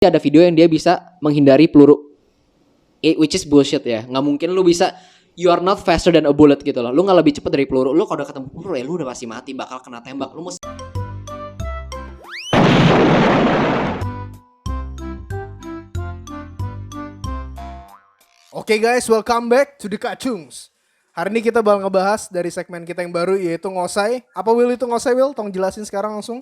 ada video yang dia bisa menghindari peluru. Which is bullshit ya. Nggak mungkin lu bisa, you are not faster than a bullet gitu loh. Lu nggak lebih cepat dari peluru. Lu kalau udah ketemu peluru ya lu udah pasti mati, bakal kena tembak. Lu mesti. Oke guys, welcome back to the Kacungs. Hari ini kita bakal ngebahas dari segmen kita yang baru, yaitu ngosai. Apa Will itu ngosai, Will? Tolong jelasin sekarang langsung.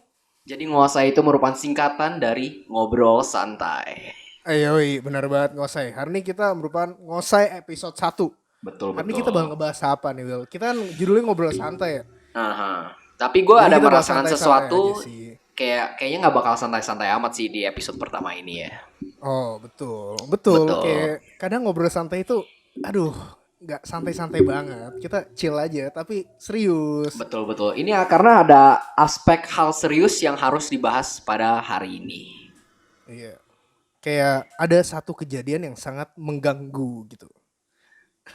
Jadi ngosai itu merupakan singkatan dari ngobrol santai. Ayo, benar banget ngosai. Hari ini kita merupakan ngosai episode 1. Betul. Hari ini kita bakal ngebahas apa nih, Will? Kita kan judulnya ngobrol santai ya. Aha. Tapi gue ada merasakan sesuatu kayaknya nggak bakal santai-santai amat sih di episode pertama ini ya. Oh betul. Kayak kadang ngobrol santai itu, nggak santai-santai banget. Kita chill aja, tapi serius. Betul. Ini karena ada aspek hal serius yang harus dibahas pada hari ini. Iya. Kayak ada satu kejadian yang sangat mengganggu gitu.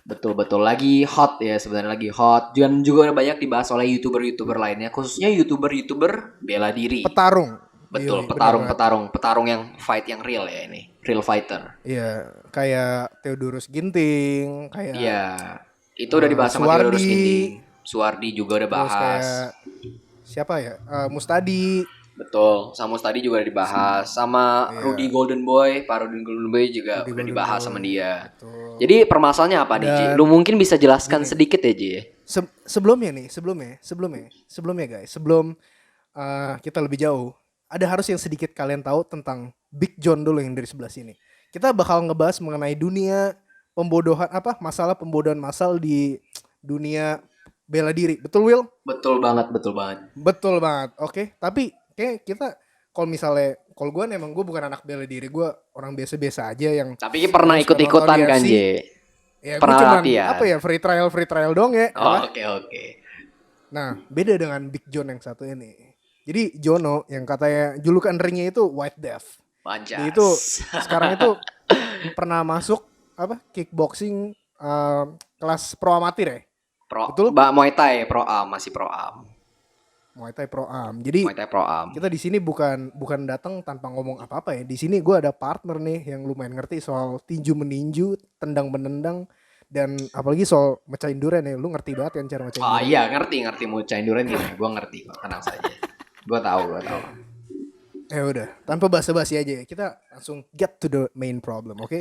Betul. Lagi hot ya, sebenarnya lagi hot. Dan juga udah banyak dibahas oleh YouTuber lainnya, khususnya YouTuber bela diri. Petarung. Betul, petarung yang fight yang real ya ini. Real fighter. Iya, kayak Theodorus Ginting, kayak iya. Itu udah dibahas sama Theodorus Ginting. Suwardi juga udah bahas. Kayak siapa ya? Mustadi. Betul, sama Mustadi juga udah dibahas. Sama Rudy Golden Boy, Pak Rudy Golden Boy juga udah dibahas sama dia. Betul. Jadi permasalahannya apa nih, Ji? Lu mungkin bisa jelaskan sedikit ya, Ji? Sebelumnya guys, sebelum kita lebih jauh, ada harus yang sedikit kalian tahu tentang Big John dulu yang dari sebelah sini. Kita bakal ngebahas mengenai dunia pembodohan, masalah pembodohan massal di dunia bela diri. Betul, Will? Betul banget. Oke, tapi kayak kita kalau gue emang gue bukan anak bela diri, gue orang biasa-biasa aja yang. Tapi pernah ikut-ikutan kan, Ji? Ya, pernah cuman, latihan. free trial dong ya. Oke. Nah, beda dengan Big John yang satu ini. Jadi Jono yang katanya julukan ringnya itu White Death. Anjas. Dia itu sekarang itu pernah masuk kickboxing kelas pro amatir ya. Betul? Muay Thai pro am, masih pro am. Muay Thai pro am. Jadi Muay Thai pro am. Kita di sini bukan datang tanpa ngomong apa-apa ya. Di sini gue ada partner nih yang lumayan ngerti soal tinju meninju, tendang menendang, dan apalagi soal mecahin durian ya. Lu ngerti banget kan cara mecahin durian? Iya, ngerti mecahin durian gimana? Gue ngerti kok, tenang saja. Gue tahu. Ya udah, tanpa basa-basi aja ya. Kita langsung get to the main problem, oke?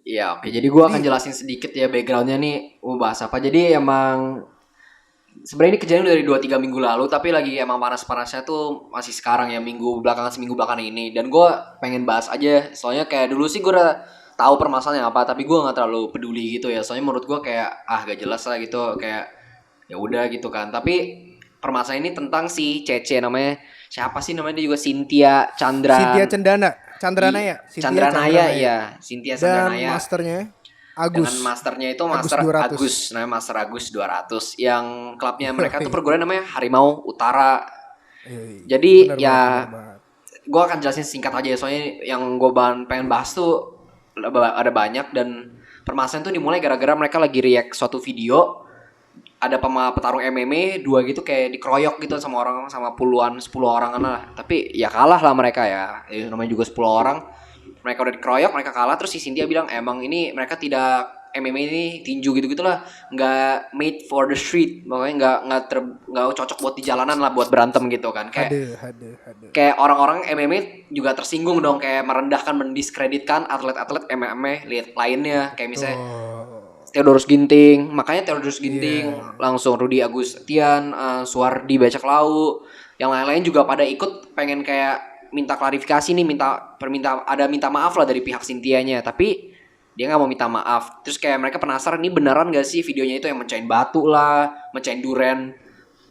Iya, oke. Jadi gue akan jelasin sedikit ya backgroundnya nih. Bahas apa? Jadi emang sebenarnya ini kejadian dari 2-3 minggu lalu, tapi lagi emang panas-panasnya tuh masih sekarang ya, seminggu belakangan ini. Dan gue pengen bahas aja, soalnya kayak dulu sih gue udah tahu permasalahannya apa, tapi gue nggak terlalu peduli gitu ya. Soalnya menurut gue kayak gak jelas lah gitu, kayak ya udah gitu kan. Tapi permasalahan ini tentang si Cece, namanya siapa sih namanya, dia juga Cynthia Chandranaya. Cynthia Chandranaya. Dan masternya Agus. Dengan masternya itu Master Agus, namanya Master Agus 200. Yang klubnya mereka tuh perguruan namanya Harimau Utara. Jadi gue akan jelasin singkat aja ya, soalnya yang gue pengen bahas tuh ada banyak. Dan permasalahan tuh dimulai gara-gara mereka lagi react suatu video. Ada petarung MMA 2 gitu kayak dikeroyok gitu sama 10 orang lah. Tapi ya kalah lah mereka ya. Namanya juga 10 orang. Mereka udah dikeroyok, mereka kalah. Terus si Cynthia bilang emang ini mereka tidak, MMA ini tinju gitu-gitulah, nggak made for the street. Makanya nggak cocok buat di jalanan lah, buat berantem gitu kan. Kayak orang-orang MMA juga tersinggung dong, kayak merendahkan, mendiskreditkan atlet-atlet MMA lainnya. Kayak misalnya Theodorus Ginting, langsung Rudy Agustian, Suwardi Bajak Lau, yang lain-lain juga pada ikut pengen kayak minta klarifikasi nih, minta maaf lah dari pihak Cynthia-nya, tapi dia nggak mau minta maaf. Terus kayak mereka penasaran nih beneran gak sih videonya itu yang mecahin batu lah, mecahin duren.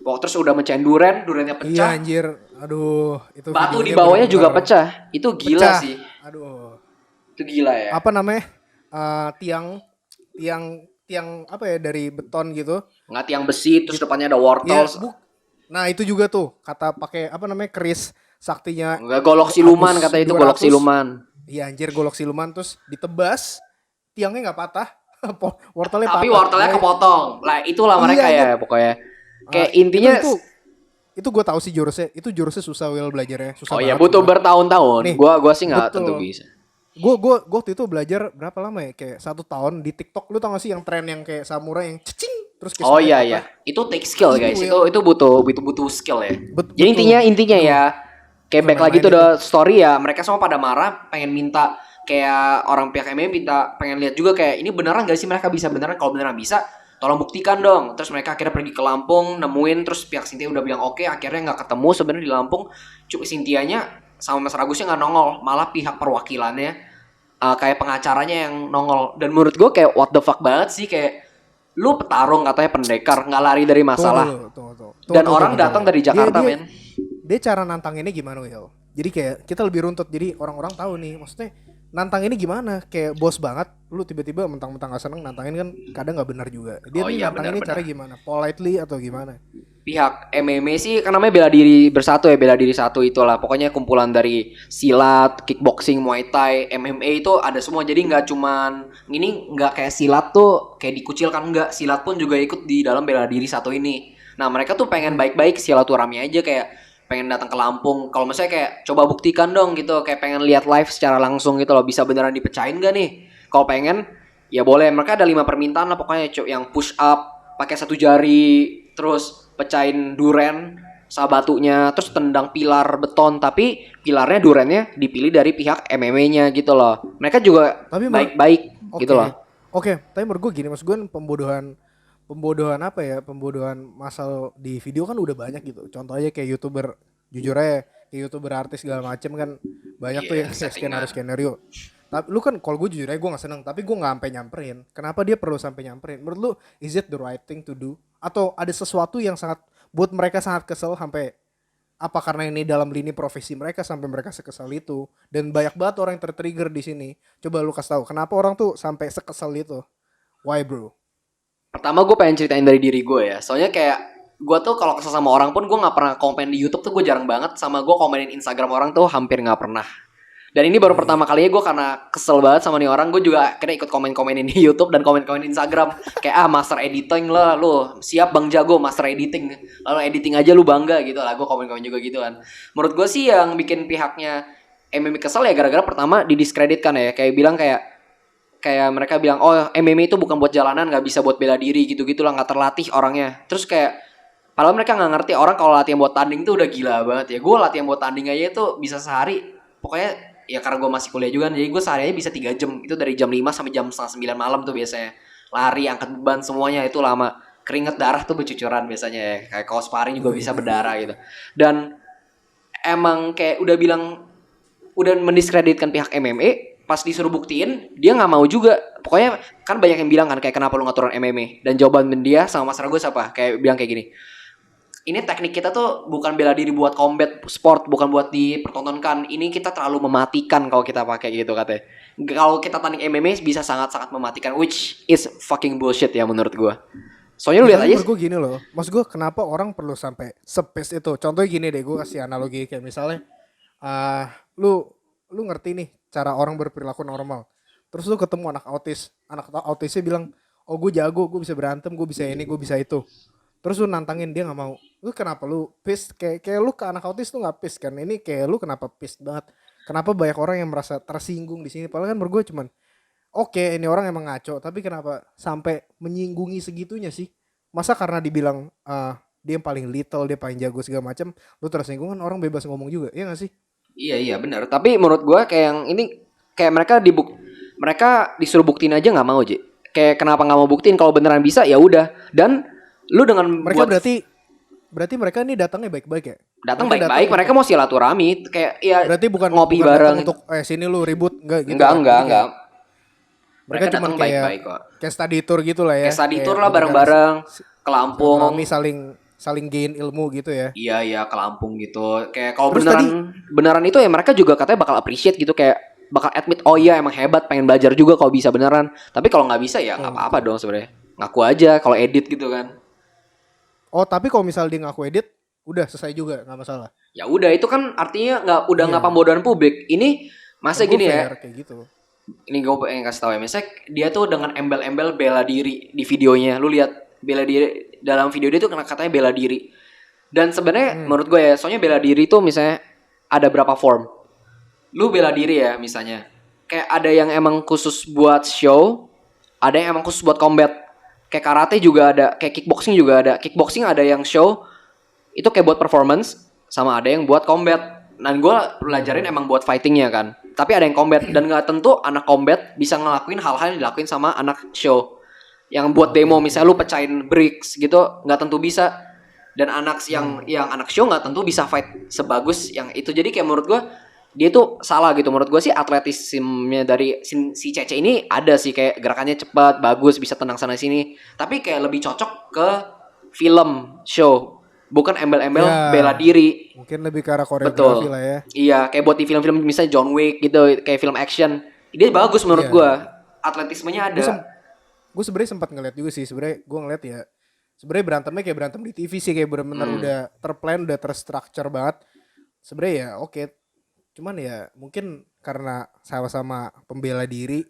Terus udah mecahin durennya pecah. Iya anjir, aduh itu batu di bawahnya juga pecah. Itu gila sih. Aduh. Itu gila ya. Apa namanya? Tiang apa ya, dari beton gitu. Nggak, tiang besi, terus depannya ada wortel. Nah itu juga tuh kata pakai keris saktinya. Enggak, golok siluman kata itu, golok siluman. Iya anjir, golok siluman, terus ditebas, tiangnya nggak patah. Wortelnya tapi patah. Wortelnya kepotong. Lah itulah mereka ya pokoknya. Kayak intinya itu itu gue tahu sih jurusnya susah Will belajarnya, susah Oh iya, banget. butuh bertahun-tahun. Nih, Gua sih nggak betul. tentu bisa. Gue waktu itu belajar berapa lama ya? Kayak 1 tahun di TikTok. Lu tau gak sih yang tren yang kayak samurai yang cicing terus kayak Oh swipe iya apa? iya. Itu take skill guys. Will. Itu butuh skill ya. Jadi Betul. intinya Aduh, ya kayak itu back lagi main-main tuh itu. the story ya. Mereka semua pada marah, pengen minta kayak orang pihak MMA minta pengen lihat juga kayak ini beneran gak sih mereka bisa beneran, kalau beneran bisa tolong buktikan dong. Terus mereka akhirnya pergi ke Lampung nemuin, terus pihak Cynthia udah bilang oke, akhirnya nggak ketemu sebenarnya di Lampung. Cuma Cynthianya sama Mas Ragusnya nggak nongol, malah pihak perwakilannya kayak pengacaranya yang nongol. Dan menurut gue kayak what the fuck banget sih, kayak lu petarung katanya pendekar nggak lari dari masalah. Dan orang datang dari Jakarta men. Dia cara nantanginnya gimana Will? Jadi kayak kita lebih runtut, jadi orang-orang tahu nih maksudnya nantang ini gimana, kayak bos banget lu tiba-tiba mentang-mentang gak seneng nantangin kan kadang nggak benar juga. Dia Oh nih iya, nantangin ini benar. cara gimana, politely atau gimana? Pihak MMA sih kan namanya bela diri bersatu ya, bela diri satu itulah pokoknya kumpulan dari silat, kickboxing, muay thai, MMA itu ada semua. Jadi nggak cuman ini, nggak kayak silat tuh kayak dikucilkan, nggak, silat pun juga ikut di dalam bela diri satu ini. Nah mereka tuh pengen baik-baik silaturahmi aja, kayak pengen datang ke Lampung. Kalau misalnya kayak coba buktikan dong gitu, kayak pengen lihat live secara langsung gitu loh, bisa beneran dipecahin gak nih? Kalau pengen ya boleh. Mereka ada 5 permintaan lah pokoknya, yang push up pakai 1 jari, terus pecahin duren sama batunya, terus tendang pilar beton, tapi pilarnya durennya dipilih dari pihak MMA-nya gitu loh. Mereka juga baik-baik gitu loh. Oke, tapi menurut gue gini, maksud gue pembodohan apa ya, pembodohan masal di video kan udah banyak gitu. Contoh aja kayak YouTuber, jujur aja kayak YouTuber artis segala macem kan banyak tuh yang kayak skenario. Tapi lu kan, kalau gue jujur aja gue nggak seneng, tapi gue nggak sampai nyamperin. Kenapa dia perlu sampai nyamperin? Menurut lu is it the right thing to do? Atau ada sesuatu yang sangat buat mereka sangat kesel sampai apa karena ini dalam lini profesi mereka sampai mereka sekesal itu, dan banyak banget orang yang tertrigger di sini. Coba lu kasih tahu kenapa orang tuh sampai sekesal itu? Why bro? Pertama gue pengen ceritain dari diri gue ya. Soalnya kayak gue tuh kalau kesel sama orang pun gue nggak pernah komen di YouTube tuh, gue jarang banget. Sama gue komenin Instagram orang tuh hampir nggak pernah. Dan ini baru pertama kalinya gue karena kesel banget sama nih orang, gue juga akhirnya ikut komen-komenin di YouTube dan komen-komenin Instagram. Kayak master editing lah lu, siap bang jago master editing, lalu editing aja lu bangga gitu lah. Gue komen-komen juga gitu kan. Menurut gue sih yang bikin pihaknya MMA kesel ya gara-gara pertama didiskreditkan ya. Kayak bilang kayak mereka bilang oh MMA itu bukan buat jalanan, nggak bisa buat bela diri gitu-gitulah, nggak terlatih orangnya. Terus kayak padahal mereka nggak ngerti orang kalau latihan buat tanding tuh udah gila banget ya. Gue latihan buat tanding aja tuh bisa sehari, pokoknya ya karena gue masih kuliah juga, jadi gue sehari aja bisa 3 jam. Itu dari jam 5 sampai jam setengah 9 malam tuh biasanya. Lari, angkat beban semuanya itu lama. Keringet darah tuh bercucuran biasanya ya. Kayak kalau sparring juga bisa berdarah gitu. Dan emang kayak udah mendiskreditkan pihak MMA. Pas disuruh buktiin dia nggak mau juga. Pokoknya kan banyak yang bilang kan kayak kenapa lu ngaturan MMA, dan jawaban dia sama Mas Ragus apa, kayak bilang kayak gini, ini teknik kita tuh bukan bela diri buat combat sport, bukan buat dipertontonkan. Ini kita terlalu mematikan kalau kita pakai gitu katanya. Kalau kita tanding MMA bisa sangat-sangat mematikan, which is fucking bullshit ya menurut gue. Soalnya lu lihat aja. Menurut gue gini loh, maksud gue kenapa orang perlu sampai sepes itu. Contohnya gini deh, gue kasih analogi kayak misalnya, lu ngerti nih cara orang berperilaku normal. Terus lu ketemu anak autisnya bilang, oh gue jago, gue bisa berantem, gue bisa ini, gue bisa itu. Terus lu nantangin, dia nggak mau. Lu kenapa lu pissed? Kayak lu ke anak autis tuh nggak pissed kan? Ini kayak lu kenapa pissed banget? Kenapa banyak orang yang merasa tersinggung di sini? Padahal kan menurut gue cuman, oke, ini orang emang ngaco, tapi kenapa sampai menyinggungi segitunya sih? Masa karena dibilang dia yang paling little, dia paling jago segala macam, lu tersinggung? Kan orang bebas ngomong juga, iya nggak sih? Iya benar. Tapi menurut gue kayak yang ini kayak mereka disuruh buktiin aja nggak mau aja. Kayak kenapa nggak mau buktiin kalau beneran bisa ya udah. Dan lu dengan mereka berarti mereka ini datangnya baik-baik ya? Datang baik-baik, mereka mau silaturahmi kayak ya berarti bukan ngopi bareng untuk sini lu ribut enggak gitu. Enggak. Mereka cuma kayak baik-baik kok. Kayak study tour gitu lah ya. Kayak study tour lah bareng-bareng ke Lampung. Kami saling gain ilmu gitu ya. Iya ke Lampung gitu. Kayak kalau beneran itu ya mereka juga katanya bakal appreciate gitu, kayak bakal admit oh iya emang hebat, pengen belajar juga kalau bisa beneran. Tapi kalau nggak bisa ya nggak apa-apa dong sebenarnya. Ngaku aja kalau edit gitu kan. Oh tapi kalau misal dia ngaku edit, udah selesai juga nggak masalah. Ya udah itu kan artinya nggak pembodohan publik. Ini masa gini ya. Kayak gitu. Ini gue pengen kasih tahu ya, misalnya dia tuh dengan embel-embel bela diri di videonya. Lu lihat bela diri dalam video dia tuh katanya bela diri. Dan sebenarnya menurut gue ya, soalnya bela diri tuh misalnya ada berapa form. Lu bela diri ya misalnya. Kayak ada yang emang khusus buat show, ada yang emang khusus buat combat. Kayak karate juga ada, kayak kickboxing juga ada. Kickboxing ada yang show, itu kayak buat performance, sama ada yang buat combat. Dan gue pelajarin emang buat fightingnya kan. Tapi ada yang combat, dan gak tentu anak combat bisa ngelakuin hal-hal yang dilakuin sama anak show. Yang buat demo misalnya lu pecahin bricks gitu, gak tentu bisa. Dan anak yang anak show nggak tentu bisa fight sebagus yang itu. Jadi kayak menurut gue dia tuh salah gitu. Menurut gue sih atletismenya dari si Cece ini ada sih, kayak gerakannya cepat, bagus, bisa tenang sana sini. Tapi kayak lebih cocok ke film show, bukan embel-embel bela diri. Mungkin lebih ke arah koreografi lah ya. Iya, kayak buat di film-film misalnya John Wick gitu, kayak film action. Dia bagus menurut gue. Atletismenya ada. Gue sebenarnya sempat ngeliat juga sih. Sebenarnya gue ngeliat ya, sebenarnya berantemnya kayak berantem di TV sih, kayak benar-benar udah terplan, udah terstruktur banget. Sebenarnya ya oke. Cuman ya mungkin karena sama-sama pembela diri,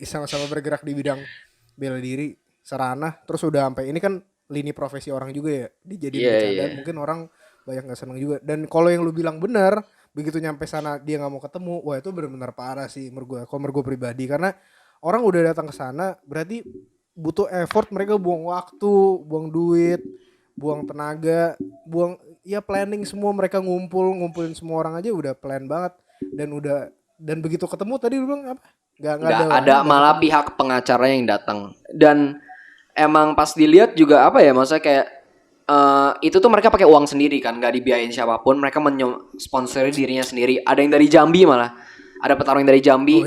sama-sama bergerak di bidang bela diri, serana, terus udah sampai ini kan lini profesi orang juga ya, dijadiin bercandaan. Mungkin orang banyak nggak seneng juga. Dan kalau yang lu bilang benar, begitu nyampe sana dia nggak mau ketemu, wah itu benar-benar parah sih menurut gue. Kalau menurut gue pribadi, karena orang udah datang ke sana berarti butuh effort, mereka buang waktu, buang duit, buang tenaga, buang ya planning semua, mereka ngumpulin semua orang aja udah plan banget, dan begitu ketemu tadi lu bilang apa? Gak ada malah pihak pengacara yang datang. Dan emang pas dilihat juga apa ya, maksudnya kayak itu tuh mereka pakai uang sendiri kan, nggak dibiayain siapapun, mereka sponsori dirinya sendiri. Ada yang dari Jambi malah. Ada petarung dari Jambi,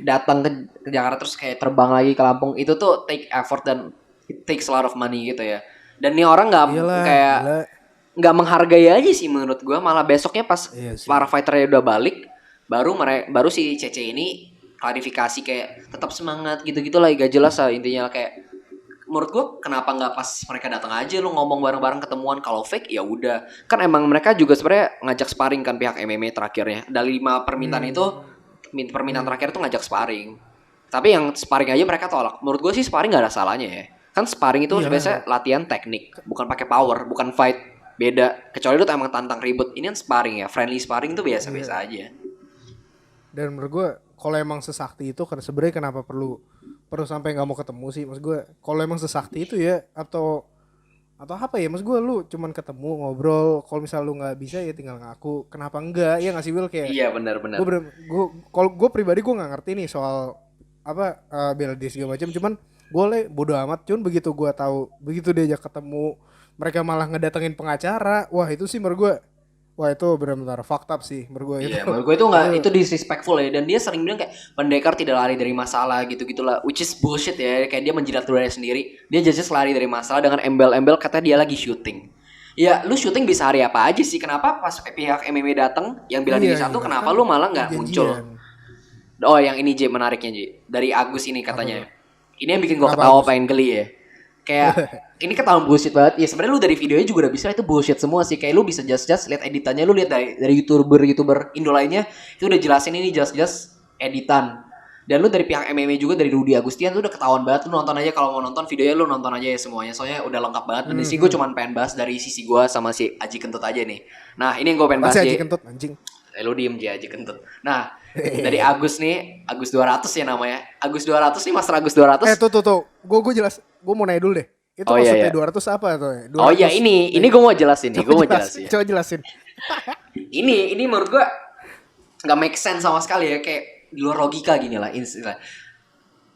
datang ke Jakarta terus kayak terbang lagi ke Lampung. Itu tuh take effort dan it takes a lot of money gitu ya. Dan nih orang nggak menghargai aja sih menurut gue. Malah besoknya pas para fighternya udah balik, baru si Cece ini klarifikasi kayak tetap semangat gitu-gitu lah, gak jelas lah intinya. Kayak menurut gue kenapa nggak pas mereka datang aja lu ngomong bareng-bareng ketemuan. Kalau fake ya udah, kan emang mereka juga sebenarnya ngajak sparring kan pihak MMA terakhirnya. Dari 5 permintaan itu permintaan terakhir tuh ngajak sparring, tapi yang sparring aja mereka tolak. Menurut gue sih sparring nggak ada salahnya ya, kan sparring itu biasanya latihan teknik, bukan pakai power, bukan fight, beda. Kecuali lu tuh emang tantang ribut, ini kan sparring ya, friendly sparring tuh biasa-biasa aja. Dan menurut gue kalau emang sesakti itu, kan sebenarnya kenapa perlu sampai nggak mau ketemu sih? Maksud gue kalau emang sesakti itu ya, atau apa ya, maksud gue lu cuman ketemu ngobrol, kalau misal lu nggak bisa ya tinggal ngaku, kenapa enggak ya, ngasih Will kayak. Iya benar-benar. Kalau gue pribadi gue nggak ngerti nih soal apa bela diri segala macam, cuman gue bodo amat. Cuman begitu gue tahu, begitu diajak ketemu mereka malah ngedatengin pengacara, wah itu sih menurut gue, wah itu benar-benar fucked up sih menurut gue. Iya, menurut gue itu nggak, itu disrespectful ya. Dan dia sering bilang kayak pendekar tidak lari dari masalah gitu-gitulah, which is bullshit ya. Kayak dia menjilat ludahnya sendiri. Dia just lari dari masalah dengan embel-embel kata dia lagi syuting. Ya lu syuting bisa hari apa aja sih, kenapa pas pihak MMA datang yang bilang diri satu, kenapa lu malah nggak muncul? Oh yang ini J, menariknya J, dari Agus ini katanya. Ini yang bikin gue ketawa pengen geli ya. Kayak ini ketahuan bullshit banget. Ya sebenarnya lu dari videonya juga udah bisa itu bullshit semua sih. Kayak lu bisa just lihat editannya, lu lihat dari YouTuber Indo lainnya itu udah jelasin ini jelas editan. Dan lu dari pihak MMA juga, dari Rudy Agustian tuh udah ketahuan banget. Lu nonton aja, kalau mau nonton videonya lu nonton aja ya semuanya. Soalnya udah lengkap banget. Dan di sini gue cuma pengen bahas dari sisi gue sama si Aji Kentut aja nih. Nah ini yang gue pengen bahas. Aji Kentut anjing. Lu diem Aji Kentut. Nah dari Agus nih, Agus 200 ya namanya. Agus 200 nih, Master Agus 200. Tuh. Gue jelas. Gue mau nanya dulu deh. Itu maksudnya 200 apa tuh? 200, oh iya ini gue mau jelasin nih. Coba jelasin. ini menurut gue nggak make sense sama sekali ya, kayak di luar logika gini lah istilah.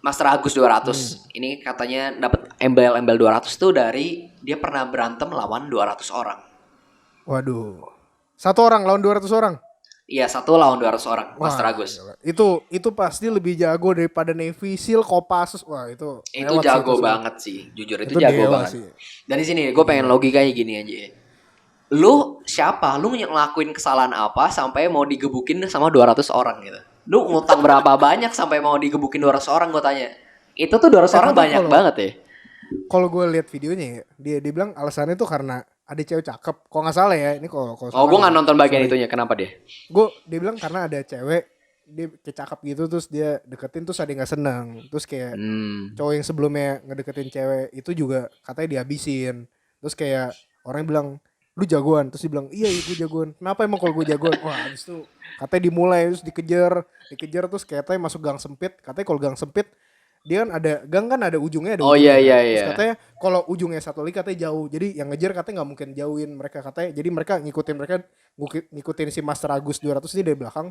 Master Agus 200 ini katanya dapat embel-embel 200 tuh dari dia pernah berantem lawan 200 orang. Waduh. Satu orang lawan 200 orang? Iya, 1 lawan 200 orang. Wah, Master Agus. Itu pasti lebih jago daripada Navy Seal, Kopassus. Wah, itu jago banget sih. Jujur itu jago banget. Sih. Dari sini gue pengen logikanya gini aja. Lu siapa? Lu ngelakuin kesalahan apa sampai mau digebukin sama 200 orang gitu? Lu ngutang berapa banyak sampai mau digebukin 200 orang, gue tanya. Itu tuh 200 orang banyak banget ya. Kalau gue lihat videonya ya, dia bilang alasannya tuh karena ada cewek cakep. Kalau nggak salah ya, ini kalau gue nggak nonton bagian itunya. Kenapa dia? Dia bilang karena ada cewek, dia kayak cakep gitu, terus dia deketin, terus ada yang nggak seneng, terus kayak cowok yang sebelumnya ngedeketin cewek itu juga katanya dihabisin. Terus kayak orang bilang lu jagoan, terus dia bilang iya gue jagoan. Kenapa emang kalau gue jagoan? Wah abis itu katanya dimulai terus dikejar terus katanya masuk gang sempit. Katanya kalau gang sempit dia kan ada gang kan ada ujungnya ada Oh iya ujungnya kan. iya Terus iya. katanya kalau ujungnya satu lagi katanya jauh. Jadi yang ngejar katanya nggak mungkin jauhin mereka katanya. Jadi mereka ngikutin si Master Agus 200 ini dari belakang.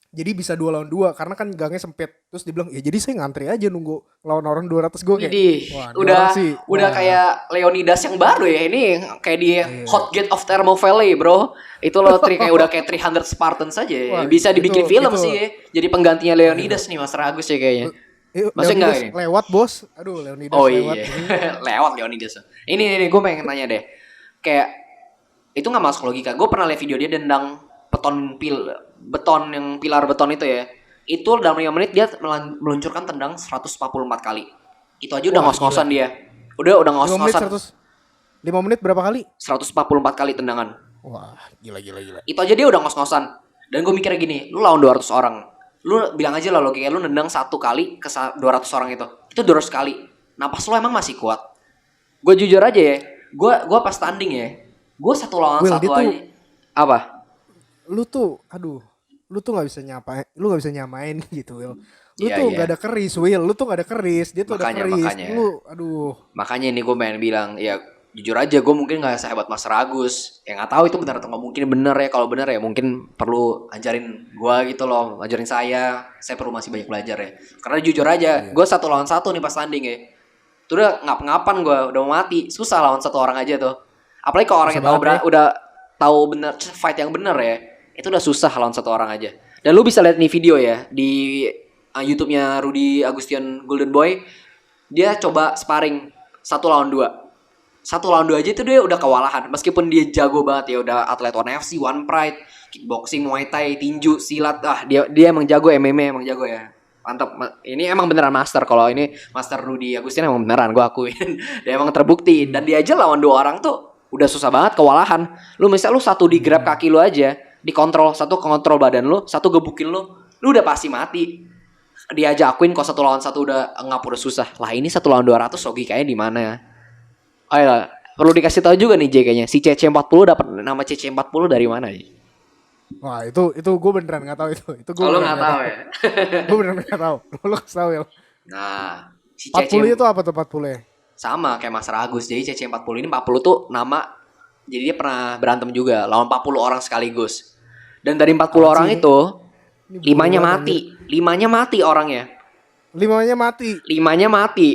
Jadi bisa 2 lawan 2 karena kan gangnya sempit. Terus dia bilang ya jadi saya ngantri aja nunggu lawan orang 200 gue kayak. Widih, Wah, ini udah orang sih. udah Wah, kayak Leonidas yang baru ya ini kayak di iya. Hot Gate of Thermo Valley, bro. Itu loh kayak udah kayak 300 Spartans saja ya. Wah, Bisa dibikin film itu. sih ya. Jadi penggantinya Leonidas nih Mas Ragus ya kayaknya. Maksudnya enggak Leonidas ini? lewat bos. Aduh Leonidas Oh lewat. iya. Lewat Leonidas. Ini gue pengen tanya deh. Kayak itu nggak masuk logika. Gue pernah lihat video dia dendang beton yang pilar beton itu ya. Itu dalam 5 menit dia meluncurkan tendang 144 kali. Itu aja udah Wah, ngos-ngosan dia. Udah 5 menit ngos-ngosan. 5 menit berapa kali? 144 kali tendangan. Wah, gila. Itu aja dia udah ngos-ngosan. Dan gue mikirnya gini, lu lawan 200 orang. Lu bilang aja lah logikanya lu nendang 1 kali ke 200 orang itu. Itu 200 kali. Napas lu emang masih kuat. Gue jujur aja ya. Gue pas tanding ya. Gue 1 lawan 1 aja. Apa? Lu tuh nggak bisa nyamain gitu Will. Lu Iya, tuh iya. nggak ada keris Will, lu tuh nggak ada keris, dia tuh ada keris. Makanya. Lu aduh. Makanya ini gue pengen bilang ya jujur aja gue mungkin gak sehebat Mas Ragus. Ya gak tahu itu benar atau gak mungkin bener ya. Kalau bener ya mungkin perlu ajarin gue gitu loh. Ajarin saya perlu masih banyak belajar ya. Karena jujur aja gue 1 lawan 1 nih pas tanding ya. Itu udah ngap-ngapan gue udah mau mati. Susah lawan 1 orang aja tuh. Apalagi kalau orang yang udah tahu bener fight yang bener ya. Itu udah susah lawan 1 orang aja. Dan lu bisa lihat nih video ya di YouTube-nya Rudy Agustian Golden Boy. Dia coba sparring 1 lawan 2. 1 lawan 2 aja itu dia udah kewalahan. Meskipun dia jago banget ya, udah atlet One FC, One Pride, kickboxing, Muay Thai, tinju, silat. Dia emang jago, MMA emang jago ya. Mantap. Ini emang beneran master. Kalau ini Master Rudy Agustian emang beneran, gue akuin. Dia emang terbukti. Dan dia aja lawan 2 orang tuh udah susah banget, kewalahan. Lu misal lu 1 di grab kaki lu aja, dikontrol, 1 kontrol badan lu, 1 gebukin lu udah pasti mati. Dia aja akuin kalau 1 lawan 1 udah ngap udah susah. Lah ini 1 lawan 200 logikanya di mana ya? Ayolah, perlu dikasih tahu juga nih J kayaknya. Si CC40 dapat nama CC40 dari mana nih? Wah, itu gue beneran enggak tahu itu. Itu gue Lo enggak tahu ya. Gue beneran enggak tahu. Lo kasih tahu ya. Nah, si 40 itu apa tuh 40 ya? sama kayak Mas Ragus. Jadi CC40 ini 40 tuh nama. Jadi dia pernah berantem juga lawan 40 orang sekaligus. Dan dari 40 orang itu 5-nya mati. 5-nya mati orangnya. 5-nya mati. 5-nya mati.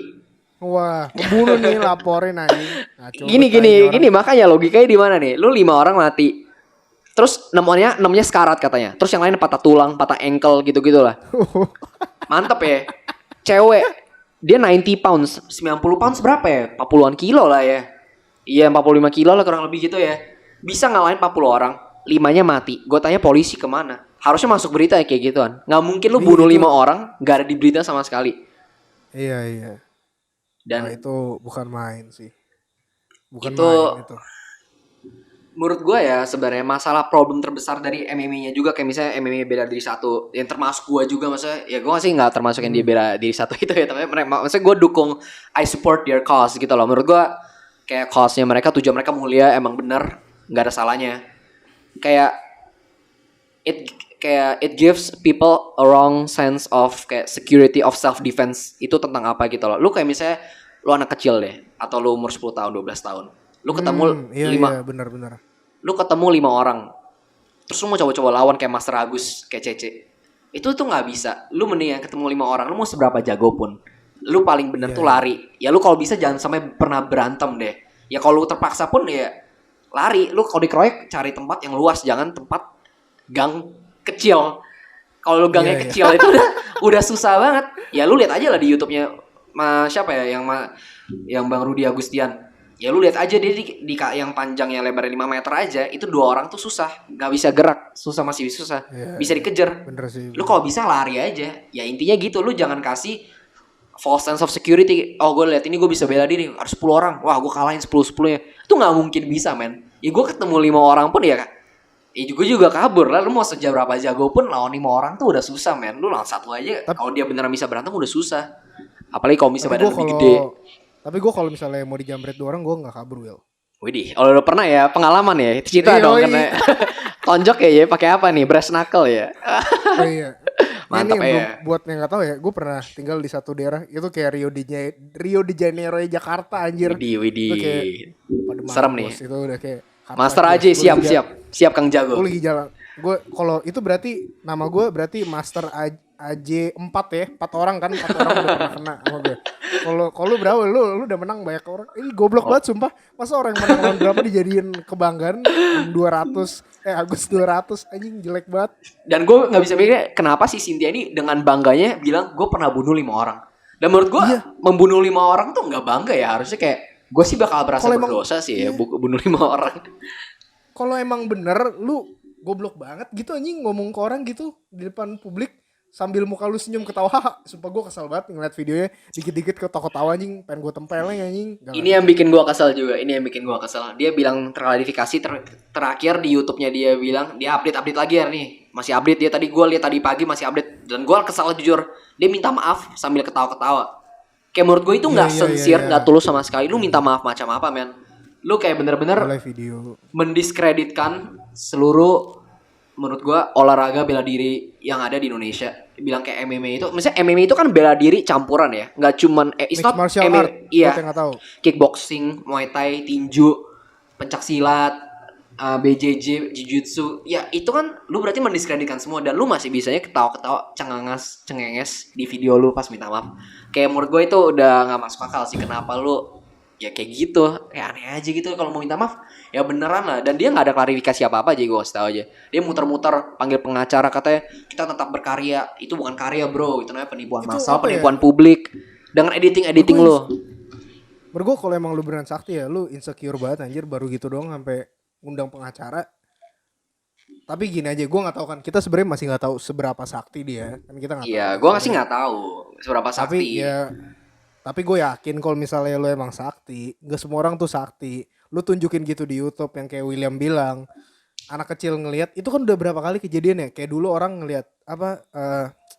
Wah, ngebunuh nih laporin anjing. Nah, Gini makanya logikanya di mana nih? Lu 5 orang mati. Terus 6-nya sekarat katanya. Terus yang lain patah tulang, patah ankle gitu-gitulah. Mantep ya. Cewek dia 90 pounds, 90 pounds berapa ya? 40-an kilo lah ya. Iya 45 kilo lah kurang lebih gitu ya. Bisa ngalahin 40 orang, 5-nya mati. Gue tanya polisi kemana? Harusnya masuk berita ya kayak gituan. Gak mungkin lu bunuh 5 orang gak ada di berita sama sekali. Iya. Dan itu bukan main sih. Bukan main itu. Menurut gue ya sebenarnya masalah problem terbesar dari MMA-nya juga kayak misalnya MMA bela diri 1 yang termasuk gue juga maksudnya ya gue sih nggak termasuk yang dia bela diri 1 itu ya tapi maksudnya gue dukung I support their cause gitu loh. Menurut gue kayak cause-nya mereka, tujuan mereka mulia, emang bener nggak ada salahnya. Kayak it gives people a wrong sense of kayak security of self defense. Itu tentang apa gitu loh. Lu kayak misalnya lu anak kecil deh atau lu umur 10 tahun 12 tahun. Lu ketemu 5 benar. Lu ketemu 5 orang. Terus lu mau coba-coba lawan kayak Master Agus, kayak Cece. Itu tuh enggak bisa. Lu mendingan ketemu 5 orang, lu mau seberapa jago pun. Lu paling bener tuh lari. Ya lu kalau bisa jangan sampai pernah berantem deh. Ya kalau lu terpaksa pun ya lari. Lu kalau dikeroyok cari tempat yang luas, jangan tempat gang kecil. Kalau lu gangnya kecil itu udah susah banget. Ya lu lihat aja lah di YouTube-nya siapa ya yang Bang Rudy Agustian. Ya lu lihat aja dia di yang panjangnya lebarnya 5 meter aja itu 2 orang tuh susah, nggak bisa gerak, masih susah, bisa dikejar. Bener sih. Lu kalau bisa lari aja. Ya intinya gitu, lu jangan kasih false sense of security. Oh gue lihat ini gue bisa bela diri, harus 10 orang, wah gue kalahin 10-10-nya. Itu nggak mungkin bisa men. Ya gue ketemu 5 orang pun ya gue juga kabur lah. Lu mau sejauh berapa jago pun lawan 5 orang tuh udah susah men. Lu lawan 1 aja kalau dia beneran bisa berantem udah susah. Apalagi kalau bisa badan lebih gede. Tapi gue kalau misalnya mau dijamret 2 orang gue nggak kabur, Will. Widih, kalau udah pernah ya pengalaman ya, cerita dong kena tonjok ya, pakai apa nih, brass knuckle ya. Iya. Mantap ini ya. Buat yang nggak tahu ya, gue pernah tinggal di satu daerah itu kayak Rio de Janeiro Jakarta anjir. Itu kayak Widih. Serem nih. Itu udah kayak Master aja siap Kang Jago. Gue lagi jalan. Gue kalau itu berarti nama gue berarti Master AJ 4 ya. 4 orang kan, 4 orang udah pernah kena sama gue. Kalau lu berapa? Lu udah menang banyak orang. Ini goblok banget sumpah. Masa orang yang menang lawan berapa dijadiin kebanggaan 200 Agus 200 anjing jelek banget. Dan gue enggak bisa mikir kenapa sih Cynthia ini dengan bangganya bilang gue pernah bunuh 5 orang. Dan menurut gue membunuh 5 orang tuh enggak bangga ya. Harusnya kayak gue sih bakal berasa berdosa sih ya bunuh 5 orang. Kalau emang bener lu goblok banget gitu anjing ngomong ke orang gitu di depan publik sambil muka lu senyum ketawa. Sumpah gue kesel banget ngeliat videonya dikit-dikit ketawa-tawa anjing, pengen gue tempelin anjing. Ini yang bikin gue kesel juga. Dia bilang terklarifikasi terakhir di YouTube-nya dia bilang dia update lagi ya nih. Masih update dia tadi, gue lihat tadi pagi masih update dan gue kesel jujur. Dia minta maaf sambil ketawa-ketawa. Kayak menurut gue itu nggak sincere, nggak tulus sama sekali. Lu minta maaf macam apa, men? Lu kayak bener-bener mendiskreditkan seluruh menurut gue olahraga bela diri yang ada di Indonesia. Bilang kayak MMA itu, misalnya MMA itu kan bela diri campuran ya, nggak cuman it's not MMA, iya, kickboxing, muay thai, tinju, pencak silat, BJJ, jiu-jitsu, ya itu kan lu berarti mendiskreditkan semua dan lu masih bisanya ketawa-ketawa cengenges di video lu pas minta maaf. Kayak menurut gue itu udah nggak masuk akal sih, kenapa lu ya kayak gitu, kayak aneh aja gitu kalau mau minta maaf ya beneran lah. Dan dia nggak ada klarifikasi apa aja, gue kasih tau aja. Dia muter-muter panggil pengacara katanya kita tetap berkarya, itu bukan karya bro, itu namanya penipuan massal, penipuan publik dengan editing lo. Menurut gue kalau emang lu beneran sakti ya, lu insecure banget anjir baru gitu doang sampai undang pengacara. Tapi gini aja, gue nggak tahu kan, kita sebenarnya masih nggak tahu seberapa sakti dia kan, kita nggak tahu. Iya, gue masih nggak tahu seberapa sakti. Tapi gue yakin kalau misalnya lu emang sakti, gak semua orang tuh sakti. Lu tunjukin gitu di YouTube yang kayak William bilang, anak kecil ngelihat itu kan udah berapa kali kejadian ya. Kayak dulu orang ngelihat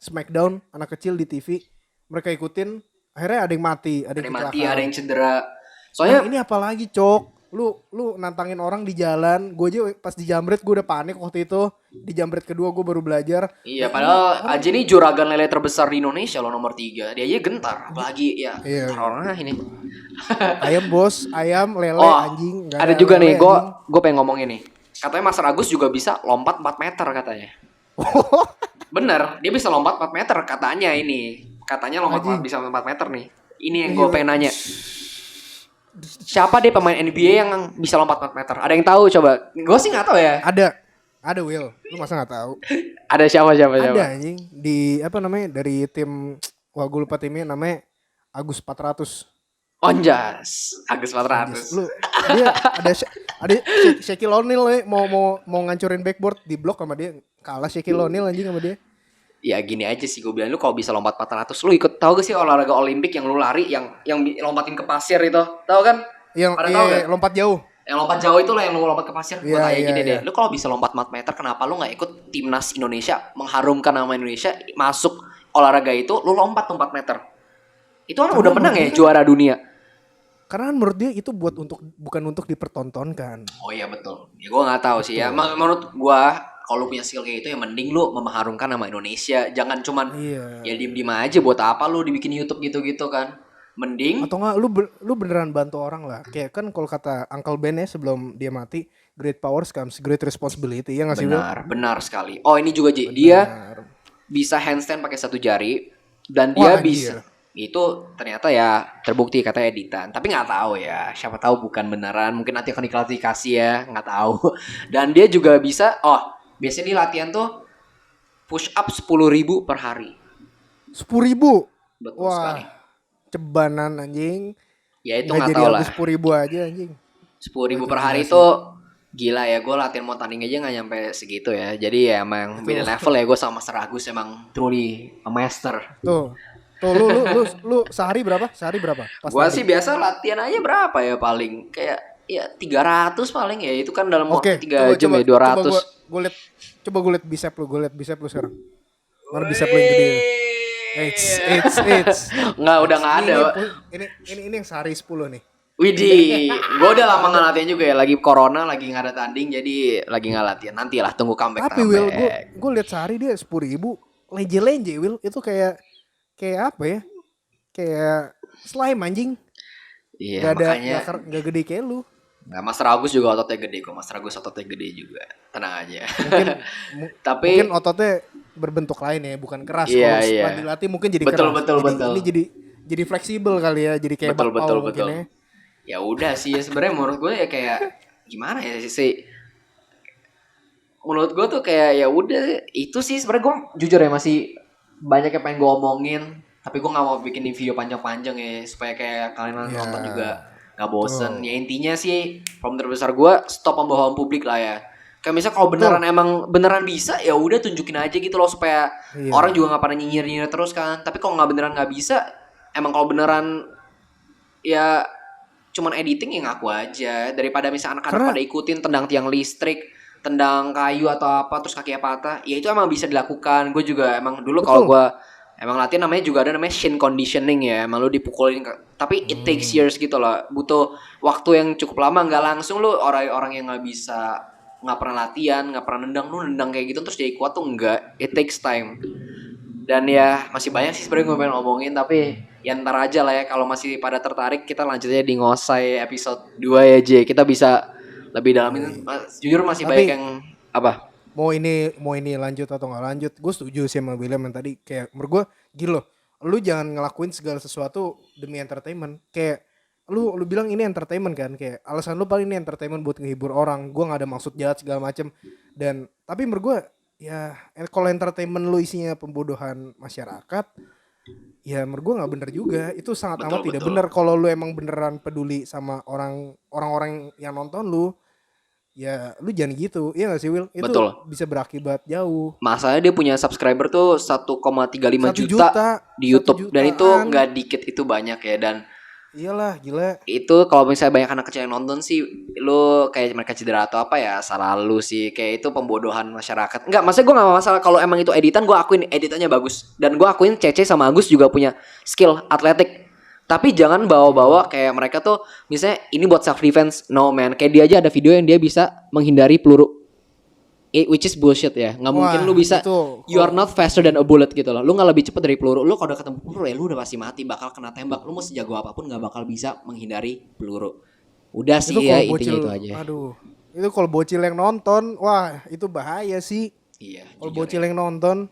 Smackdown, anak kecil di TV, mereka ikutin, akhirnya ada yang mati, ada yang cedera. Soalnya ini apalagi cok. Lu nantangin orang di jalan. Gue aja pas dijamret gue udah panik waktu itu. Dijamret kedua gue baru belajar. Iya, padahal aja nih juragan lele terbesar di Indonesia loh, nomor 3. Dia aja gentar, apalagi ya orang ini. Ayam bos, ayam lele anjing. Ada juga nih, gue pengen ngomong ini. Katanya Mas Agus juga bisa lompat 4 meter katanya. Bener, dia bisa lompat 4 meter katanya ini. Katanya lompat bisa 4 meter nih. Ini yang gue pengen nanya. Siapa deh pemain NBA yang bisa lompat 4 meter? Ada yang tahu coba? Gue sih nggak tahu ya. Ada Will, lu masa nggak tahu? Ada siapa? Ada anjing di dari tim, wah gue lupa timnya namanya Agus 400. Onjas, Agus 400. Lu dia ada Shaquille O'Neal mau ngancurin backboard di blok sama dia, kalah Shaquille O'Neal anjing sama dia. Ya gini aja sih gue bilang, lu kalau bisa lompat 400, lu ikut tahu gak sih olahraga Olimpik yang lu lari yang lompatin ke pasir itu? Tahu kan? Yang lompat jauh. Yang lompat jauh itu lah yang lu lompat ke pasir. Gue tanya gini deh, lu kalau bisa lompat 4 meter kenapa lu gak ikut timnas Indonesia, mengharumkan nama Indonesia, masuk olahraga itu, lu lompat 4 meter. Itu kan udah menang ya, juara dunia. Karena menurut dia itu bukan untuk dipertontonkan. Oh iya betul. Ya gue gak tahu sih ya. Menurut gue kalau punya skill kayak itu ya mending lu mengharumkan nama Indonesia. Jangan cuman ya diem-diem aja, buat apa lu dibikin YouTube gitu-gitu kan. Mending atau enggak lu beneran bantu orang lah. Kayak kan kalau kata Uncle Ben ya sebelum dia mati, great powers comes great responsibility. Ya enggak sih? Benar sekali. Oh ini juga dia bisa handstand pakai 1 jari dan dia bisa itu ternyata ya terbukti katanya editan, tapi nggak tahu ya, siapa tahu bukan beneran, mungkin nanti akan diklarifikasi ya, nggak tahu. Dan dia juga bisa biasanya di latihan tuh push up 10.000 per hari. 10.000? Betul sekali. Cebanan anjing. Ya itu nggak tahu lah. 10.000 aja anjing. 10.000 per hari itu gila ya. Gue latihan mau tanding aja nggak nyampe segitu ya. Jadi ya emang beda level ya gue sama Mas Agus, emang truly a master. Tuh lu sehari berapa? Gua sih biasa latihan aja berapa ya, paling kayak ya 300 paling ya, itu kan dalam waktu 3 jam ya 200. Coba gue liat bicep lu sekarang. Mana bicep lu yang gede? It's. Nggak, udah nggak ada. Ini yang sehari 10 nih. Widih, gue udah lama nggak latihan juga ya. Lagi corona, lagi nggak ada tanding, jadi lagi nggak latihan. Nantilah tunggu comeback. Tapi Will, gue lihat sehari dia 10.000 lenje Will. Itu kayak apa ya? Kayak slime anjing. Iya, makanya nggak gede kayak lu. Nggak, Master Agus juga ototnya gede kok. Master Agus ototnya gede juga. Tenang aja. Mungkin ototnya berbentuk lain ya, bukan keras. Iya, kalau setelah dilatih mungkin jadi betul, keras. Betul. Ini jadi fleksibel kali ya, jadi kayak betul. ya. Ya udah sih, sebenarnya menurut gue ya kayak gimana ya sih. Menurut gue tuh kayak ya udah itu sih sebenarnya. Gue jujur ya masih banyak yang pengen gue omongin, tapi gue nggak mau bikin video panjang-panjang ya supaya kayak kalian nonton juga nggak bosen. Ya intinya sih problem terbesar gue stop pembohongan publik lah ya. Kayak misalnya kalau beneran bisa ya udah tunjukin aja gitu loh supaya orang juga nggak pada nyinyir terus kan. Tapi kalau nggak bisa, emang kalau beneran ya cuman editing ya ngaku aja, daripada misalnya anak-anak pada ikutin tendang tiang listrik, tendang kayu atau apa terus kakinya patah. Ya itu emang bisa dilakukan. Gue juga emang dulu kalau gue emang latihan namanya juga ada namanya shin conditioning ya. Emang lu dipukulin tapi it takes years gitu loh. Butuh waktu yang cukup lama, nggak langsung lu orang yang nggak pernah latihan, nggak pernah nendang kayak gitu terus jadi kuat tuh enggak. It takes time. Dan ya masih banyak sih sebenarnya gue pengen ngomongin, tapi ya ntar aja lah ya. Kalau masih pada tertarik kita lanjutnya di Ngosai episode 2 ya J. Kita bisa lebih dalamin. Jujur masih banyak yang apa? Mau ini lanjut atau nggak lanjut, gue setuju sih sama William yang tadi. Kayak menurut gue gini loh, lu jangan ngelakuin segala sesuatu demi entertainment. Kayak lu bilang ini entertainment kan, kayak alasan lu paling ini entertainment buat ngehibur orang. Gue nggak ada maksud jahat segala macem. Dan tapi menurut gue ya kalau entertainment lu isinya pembodohan masyarakat, ya menurut gue nggak bener juga. Itu sangat amat tidak bener. Kalau lu emang beneran peduli sama orang-orang yang nonton lu, ya lu jangan gitu. Iya gak sih Will? Itu bisa berakibat jauh. Masalahnya dia punya subscriber tuh 1,35 juta di YouTube. Dan itu gak dikit, itu banyak ya. Dan iyalah gila. Itu kalau misalnya banyak anak kecil yang nonton sih, lu kayak mereka cedera atau apa ya salah lu sih. Kayak itu pembodohan masyarakat. Enggak, maksudnya gue gak masalah kalau emang itu editan. Gue akuin editannya bagus. Dan gue akuin Cece sama Agus juga punya skill atletik. Tapi jangan bawa-bawa kayak mereka tuh misalnya ini buat self defense. No man, kayak dia aja ada video yang dia bisa menghindari peluru. Which is bullshit ya. Nggak mungkin lu bisa itu, you are not faster than a bullet gitu loh. Lu nggak lebih cepat dari peluru. Lu kalau udah ketemu peluru ya lu udah pasti mati, bakal kena tembak. Lu mau sejago apapun nggak bakal bisa menghindari peluru. Udah sih ya, intinya itu aja. Aduh, itu kalau bocil yang nonton, wah itu bahaya sih. Iya. Kalau bocil yang nonton.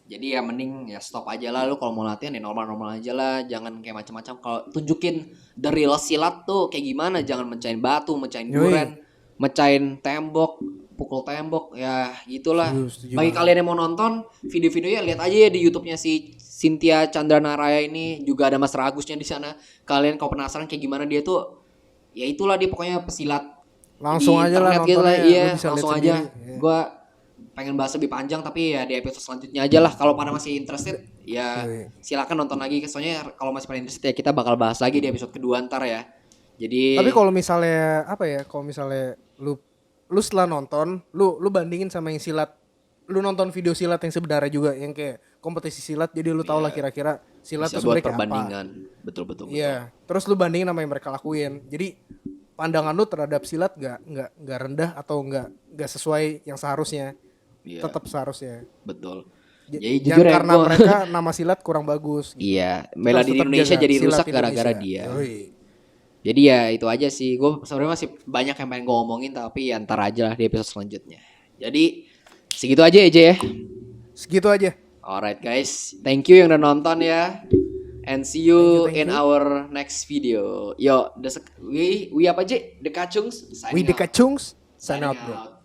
Jadi ya mending ya stop aja lah. Lu kalau mau latihan ya normal-normal aja lah. Jangan kayak macam-macam. Kalau tunjukin the real silat tuh kayak gimana. Jangan mencahin batu, mencahin duren, mencahin tembok, pukul tembok. Ya gitulah. Bagi kalian yang mau nonton video-videonya, lihat aja ya di YouTube-nya si Cynthia Chandranaraya ini. Juga ada Mas Ragusnya di sana. Kalian kalau penasaran kayak gimana dia tuh, ya itulah dia pokoknya pesilat. Langsung aja lah gitu lah. Iya, langsung aja. Gua pengen bahas lebih panjang tapi ya di episode selanjutnya aja lah. Kalau pada masih interested ya silakan nonton lagi. Soalnya kalau masih pada interested ya kita bakal bahas lagi di episode kedua ntar ya. Jadi tapi kalau misalnya apa ya, kalau misalnya lu setelah nonton lu bandingin sama yang silat, lu nonton video silat yang sebenarnya juga yang kayak kompetisi silat, jadi lu tahu lah kira-kira silat itu sebenarnya perbandingan. Apa. Betul. Iya. Terus lu bandingin sama yang mereka lakuin. Jadi pandangan lu terhadap silat nggak rendah atau nggak sesuai yang seharusnya. Tetap seharusnya. Betul. Jadi jujur ya, karena mereka nama silat kurang bagus. Gitu. Iya, bela diri Indonesia jadi rusak gara-gara dia. Jadi ya itu aja sih. Gue sebenarnya masih banyak yang pengen gue omongin tapi ya ntar aja lah di episode selanjutnya. Jadi segitu aja ya. Segitu aja. Alright guys, thank you yang udah nonton ya. And see you in our next video. Yo, we apa aja? The Kacungs. We The Kacungs. Sign out bro.